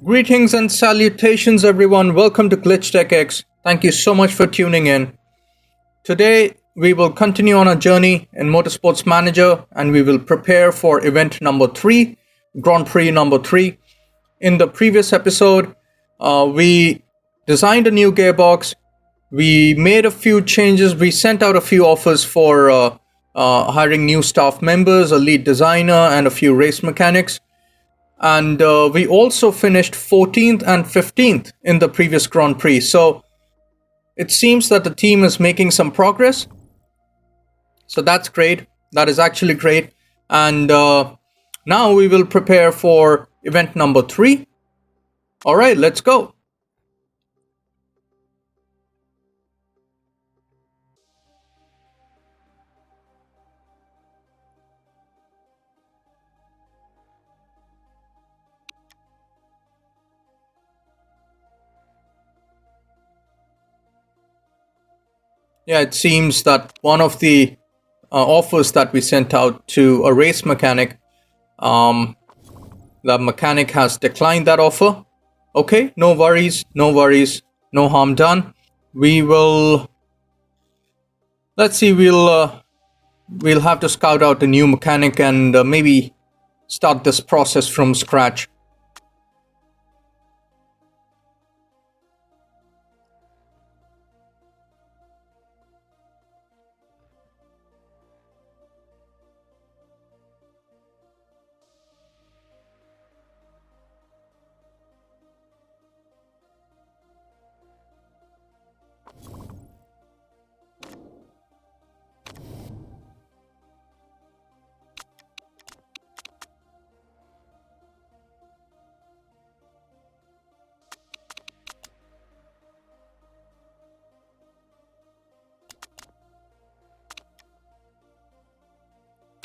Greetings and salutations, everyone. Welcome to GlitchTechX. Thank you so much for tuning in. Today, we will continue on our journey in Motorsports Manager and we will prepare for event number 3, Grand Prix number 3. In the previous episode, we designed a new gearbox. We made a few changes. We sent out a few offers for hiring new staff members, a lead designer, and a few race mechanics. And we also finished 14th and 15th in the previous Grand Prix. So it seems that the team is making some progress. So that's great. That is actually great. And now we will prepare for event number 3. All right, let's go. Yeah, it seems that one of the offers that we sent out to a race mechanic, the mechanic has declined that offer. Okay, no worries, no harm done. We will, let's see, we'll have to scout out a new mechanic and maybe start this process from scratch.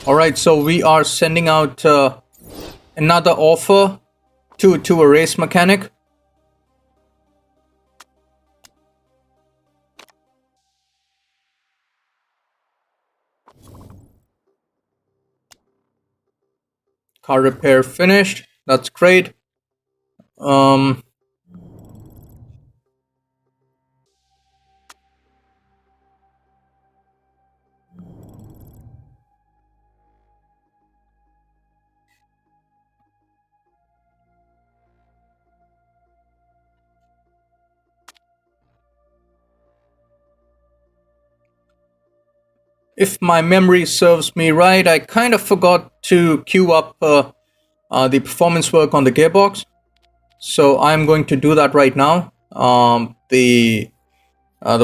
All right, so we are sending out another offer to a race mechanic. Car repair finished. That's great. If my memory serves me right, I kind of forgot to queue up the performance work on the gearbox. So I'm going to do that right now. The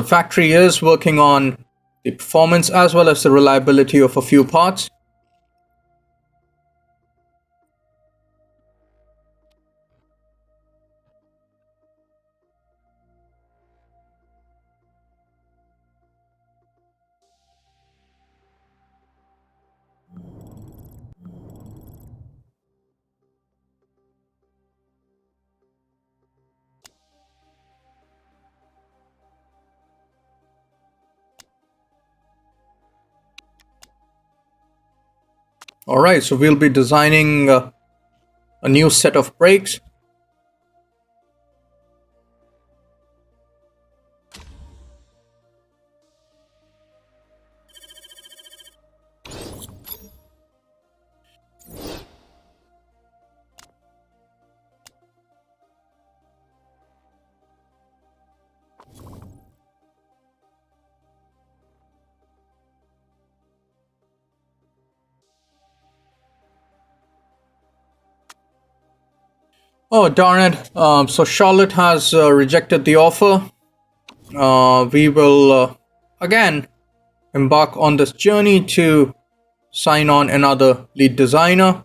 factory is working on the performance as well as the reliability of a few parts. All right, so we'll be designing a new set of brakes. Oh, darn it. So Charlotte has rejected the offer. We will again embark on this journey to sign on another lead designer.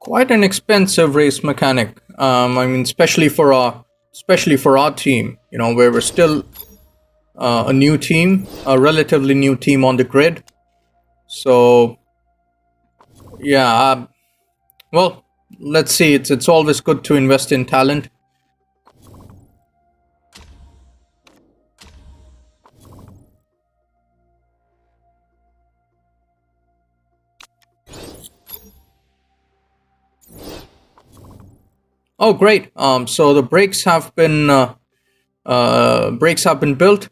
quite an expensive race mechanic. I mean, especially for our team, where we're still a new team, a relatively new team on the grid. So, yeah, well, let's see. It's always good to invest in talent. Oh, great. So the brakes have been built.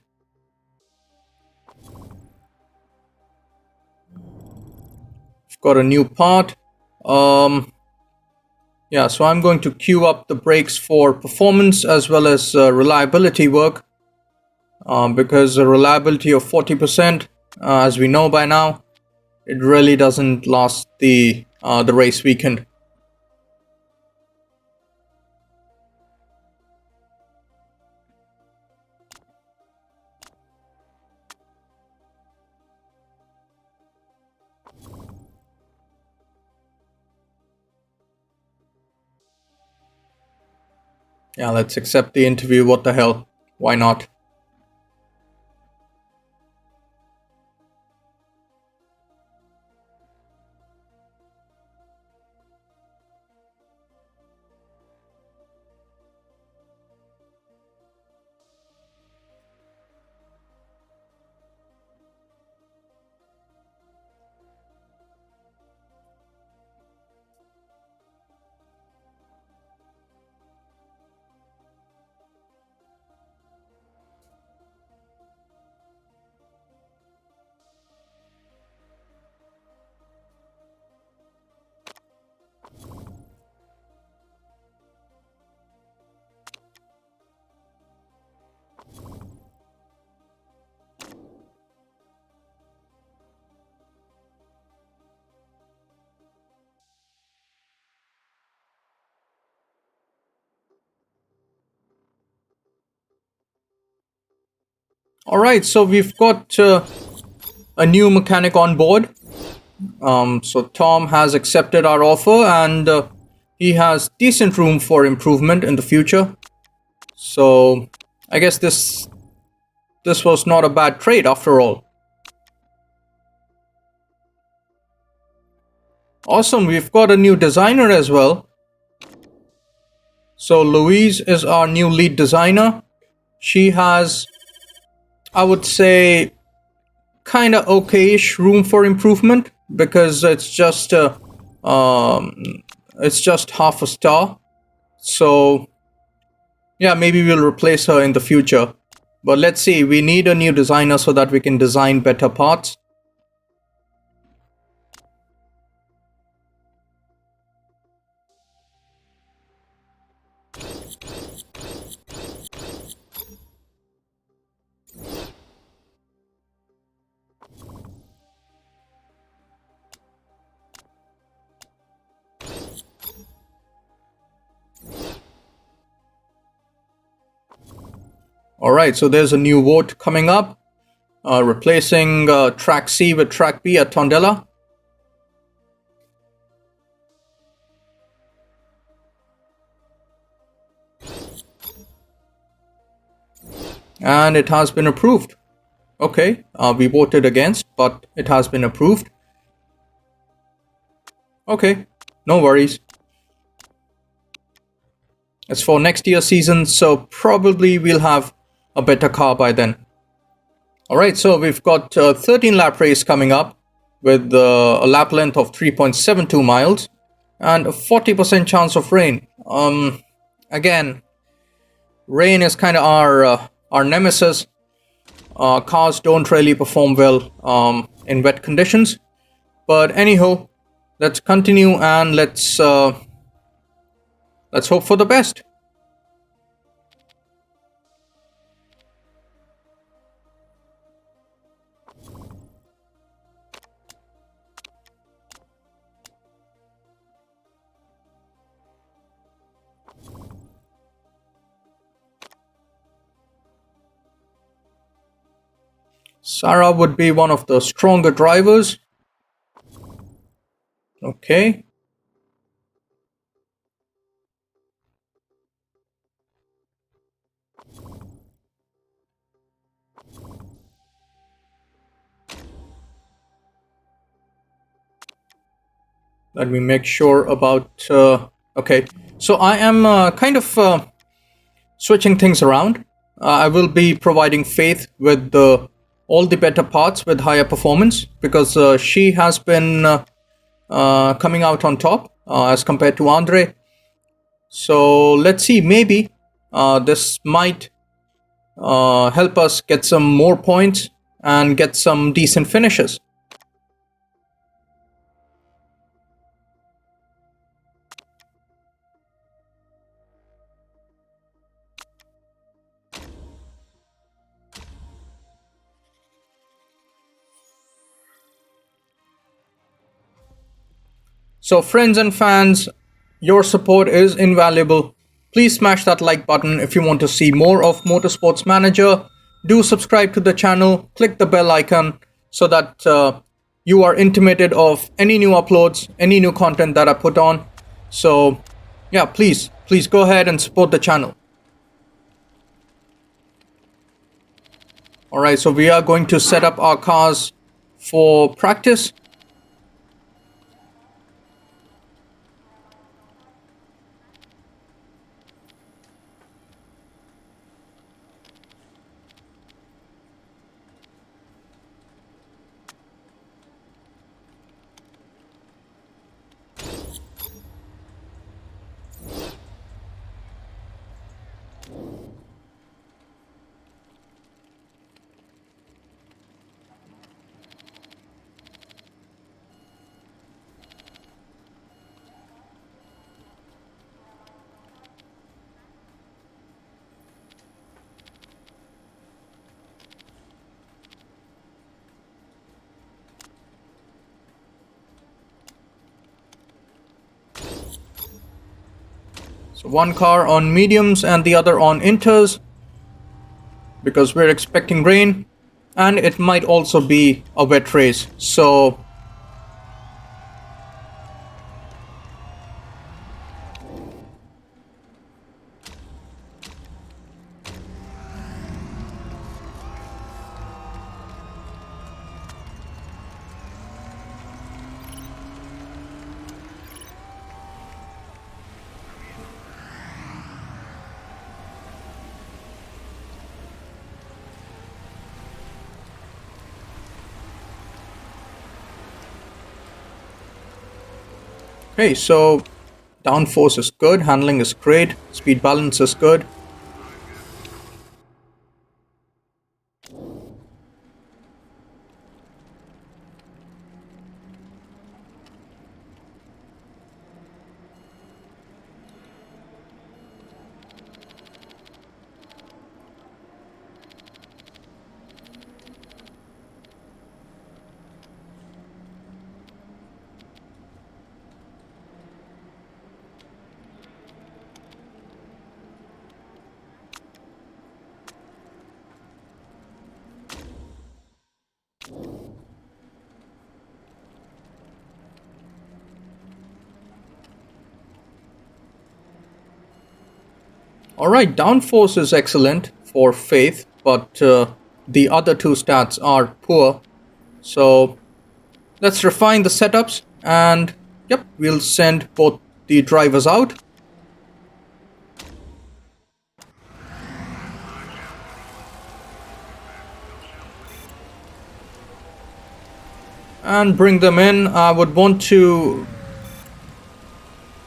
We've got a new part. Yeah, so I'm going to queue up the brakes for performance as well as reliability work, because a reliability of 40%, as we know by now, it really doesn't last the race weekend. Yeah, let's accept the interview. What the hell? Why not? All right, so we've got a new mechanic on board. So Tom has accepted our offer, and he has decent room for improvement in the future. So I guess this was not a bad trade after all. Awesome, we've got a new designer as well. So Louise is our new lead designer. She has, I would say, kind of okayish room for improvement, because it's just half a star. So yeah, maybe we'll replace her in the future. But let's see, we need a new designer so that we can design better parts. Alright, so there's a new vote coming up, replacing track C with track B at Tondela. And it has been approved. Okay, we voted against, but it has been approved. Okay, no worries. It's for next year's season, so probably we'll have a better car by then. Alright, so we've got a 13 lap race coming up with a lap length of 3.72 miles and a 40% chance of rain. Again, rain is kind of our nemesis. Cars don't really perform well in wet conditions. But anyhow, let's continue and let's hope for the best. Sarah would be one of the stronger drivers. Okay. Let me make sure about... okay, so I am kind of switching things around. I will be providing Faith with all the better parts with higher performance, because she has been coming out on top as compared to Andre. So let's see, maybe this might help us get some more points and get some decent finishes. So friends and fans, your support is invaluable. Please smash that like button if you want to see more of Motorsports Manager. Do subscribe to the channel, click the bell icon so that you are intimated of any new uploads, any new content that I put on. So yeah, please go ahead and support the channel. Alright, so we are going to set up our cars for practice. So one car on mediums and the other on inters, because we're expecting rain and it might also be a wet race. So okay, so downforce is good, handling is great, speed balance is good. Alright, downforce is excellent for Faith, but the other two stats are poor. So let's refine the setups and yep, we'll send both the drivers out. And bring them in. I would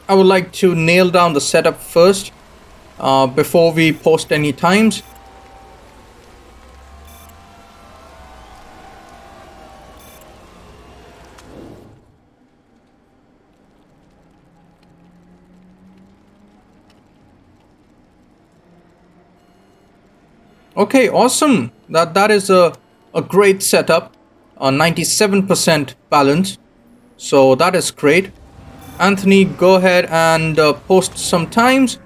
like to nail down the setup first before we post any times. Okay, awesome. That is a great setup. 97% balance. So that is great. Anthony, go ahead and post some times.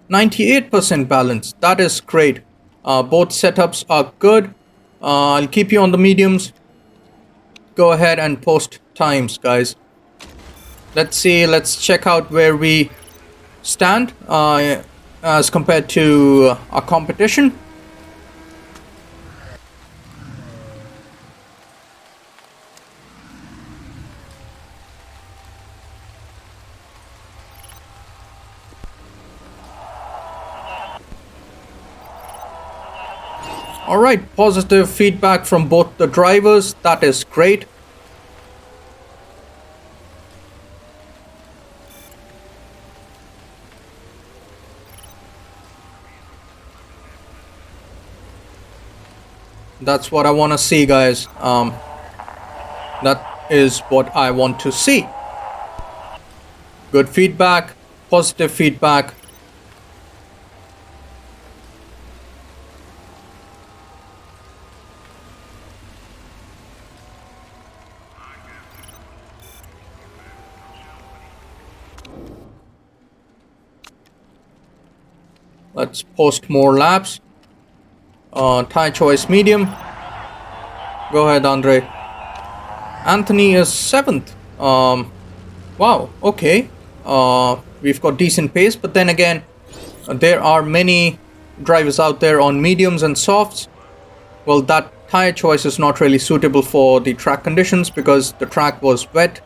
98% balance. That is great. Both setups are good. I'll keep you on the mediums. Go ahead and post times, guys. Let's see. Let's check out where we stand as compared to our competition. Alright, positive feedback from both the drivers. That is great. That's what I want to see, guys. That is what I want to see. Good feedback, positive feedback. Let's post more laps. Tire choice medium. Go ahead, Andre. Anthony is 7th. Wow, okay. We've got decent pace, but then again, there are many drivers out there on mediums and softs. Well, that tire choice is not really suitable for the track conditions because the track was wet.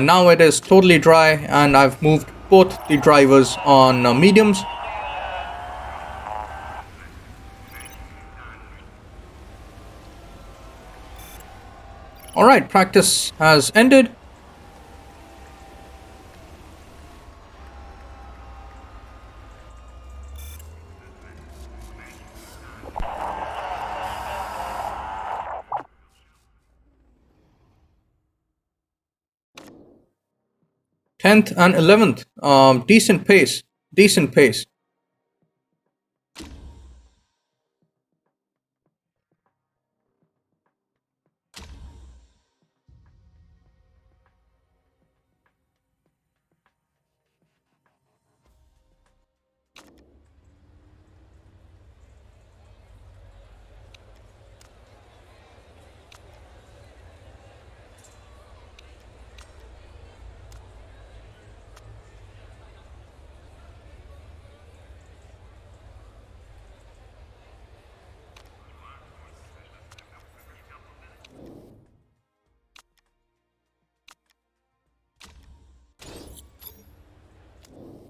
Now it is totally dry, and I've moved both the drivers on mediums. Alright, practice has ended. Tenth and 11th. Decent pace. Decent pace.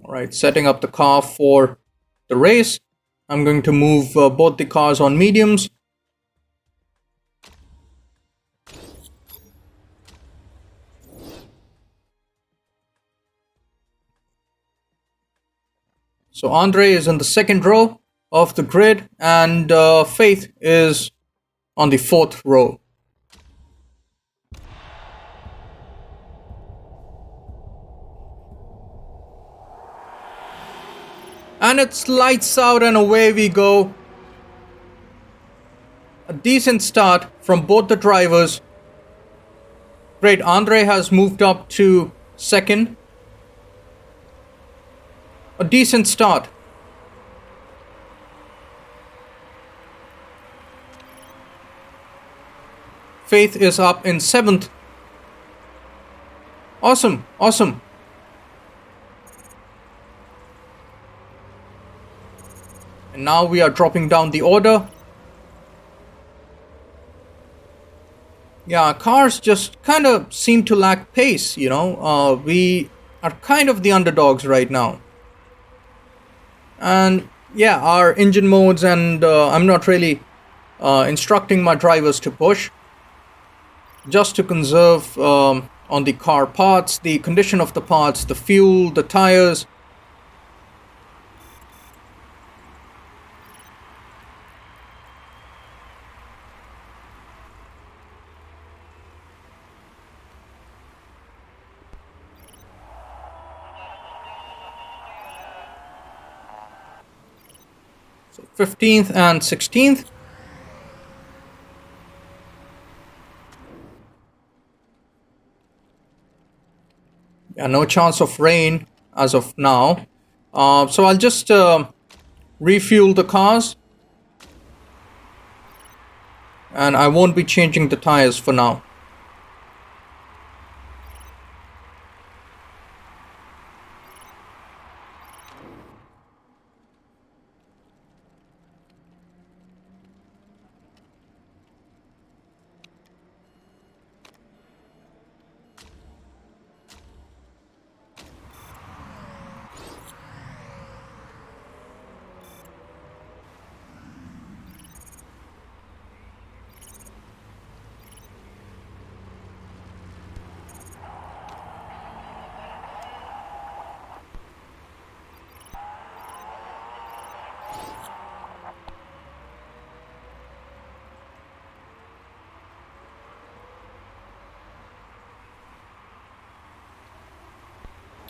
Alright, setting up the car for the race. I'm going to move both the cars on mediums. So Andre is in the second row of the grid, and Faith is on the fourth row. And it's lights out and away we go. A decent start from both the drivers. Great, Andre has moved up to second. A decent start. Faith is up in 7th. Awesome, awesome. And now we are dropping down the order. Yeah, cars just kind of seem to lack pace, you know. We are kind of the underdogs right now. And yeah, our engine modes, and I'm not really instructing my drivers to push, just to conserve on the car parts, the condition of the parts, the fuel, the tires. So 15th and 16th. Yeah, no chance of rain as of now. So I'll just refuel the cars, and I won't be changing the tires for now.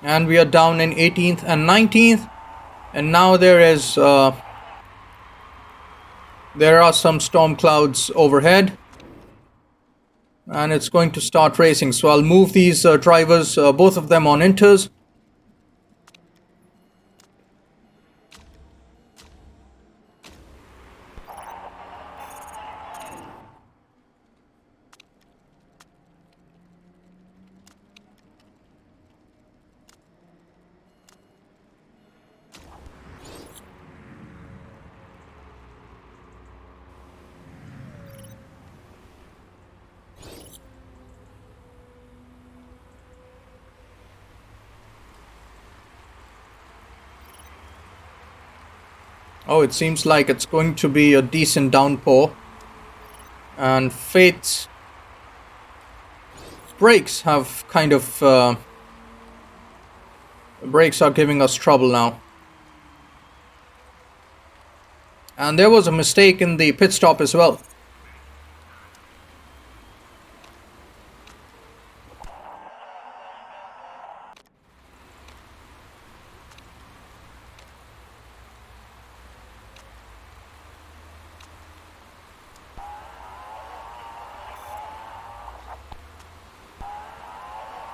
And we are down in 18th and 19th. And now there are some storm clouds overhead. And it's going to start racing. So I'll move these drivers, both of them on inters. Oh, it seems like it's going to be a decent downpour. And Faith's brakes have kind of... brakes are giving us trouble now. And there was a mistake in the pit stop as well.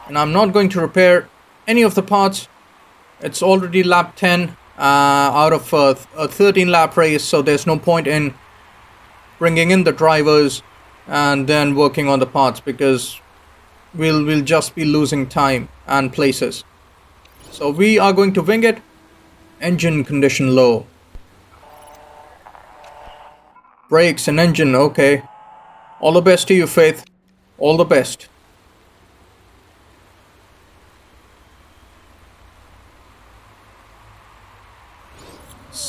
And I'm not going to repair any of the parts. It's already lap 10 out of a 13 lap race, so there's no point in bringing in the drivers and then working on the parts, because we'll just be losing time and places. So we are going to wing it. Engine condition low. Brakes and engine, okay. All the best to you, Faith. All the best.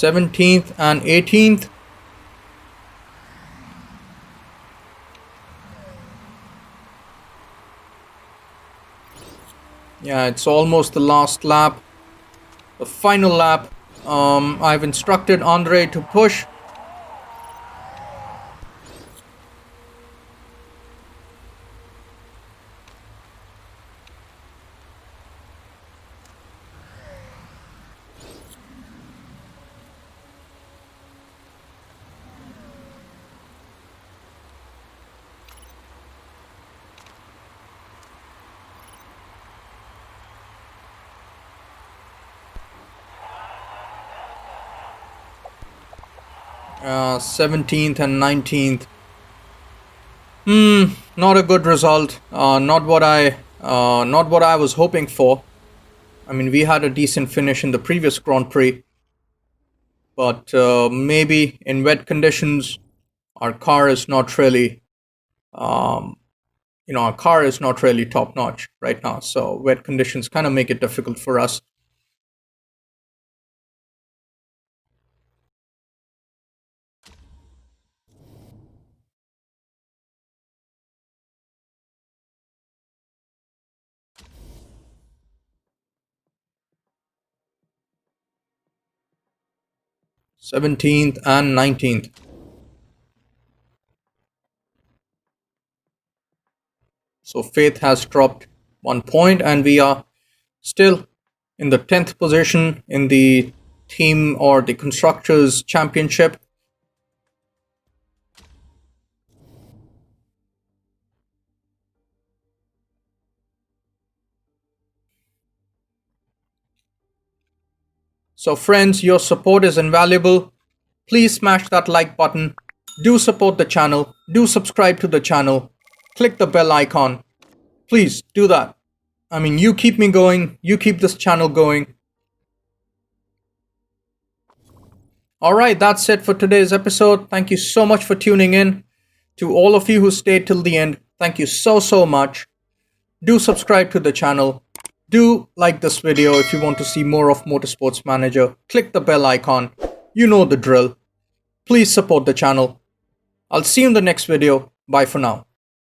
th and 18th. Yeah, it's almost the last lap. The final lap. I've instructed Andre to push. Uh, 17th and 19th. Not a good result. Not what I was hoping for. I mean, we had a decent finish in the previous Grand Prix, but maybe in wet conditions, our car is not really, our car is not really top notch right now. So wet conditions kind of make it difficult for us. th and 19th. So Faith has dropped 1 point, and we are still in the 10th position in the team or the constructors championship. So friends, your support is invaluable. Please smash that like button. Do support the channel. Do subscribe to the channel. Click the bell icon. Please do that. I mean, you keep me going. You keep this channel going. Alright, that's it for today's episode. Thank you so much for tuning in. To all of you who stayed till the end, thank you so much. Do subscribe to the channel. Do like this video if you want to see more of Motorsports Manager. Click the bell icon. You know the drill. Please support the channel. I'll see you in the next video. Bye for now.